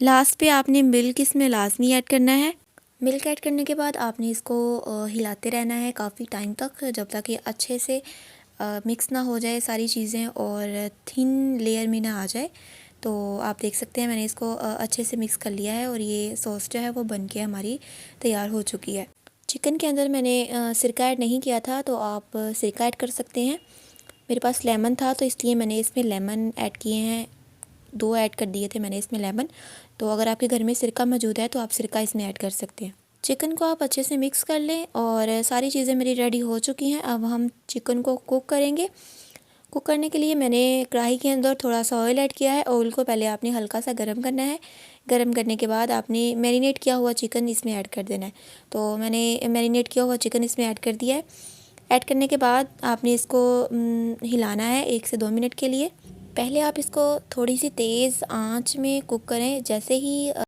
Last पे आपने milk इसमें लाजमी ऐड करना है। मिल्क ऐड करने के बाद आपने इसको हिलाते रहना है काफ़ी टाइम तक, जब तक ये अच्छे से मिक्स ना हो जाए सारी चीज़ें और थिन लेयर में ना आ जाए। तो आप देख सकते हैं मैंने इसको अच्छे से मिक्स कर लिया है और ये सॉस जो है वो बन के हमारी तैयार हो चुकी है। चिकन के अंदर मैंने सिरका ऐड नहीं किया था, तो आप सिरका ऐड कर सकते हैं। मेरे पास लेमन था तो इसलिए मैंने इसमें लेमन ऐड किए हैं, 2 ऐड कर दिए थे मैंने इसमें लेमन। तो अगर आपके घर में सिरका मौजूद है तो आप सिरका इसमें ऐड कर सकते हैं। चिकन को आप अच्छे से मिक्स कर लें और सारी चीज़ें मेरी रेडी हो चुकी हैं। अब हम चिकन को कुक करेंगे। कुक करने के लिए मैंने कढ़ाई के अंदर थोड़ा सा ऑयल ऐड किया है। ऑयल को पहले आपने हल्का सा गर्म करना है। गर्म करने के बाद आपने मैरिनेट किया हुआ चिकन इसमें ऐड कर देना है। तो मैंने मैरिनेट किया हुआ चिकन इसमें ऐड कर दिया है। ऐड करने के बाद आपने इसको हिलाना है 1 से 2 मिनट के लिए। पहले आप इसको थोड़ी सी तेज़ आंच में कुक करें। जैसे ही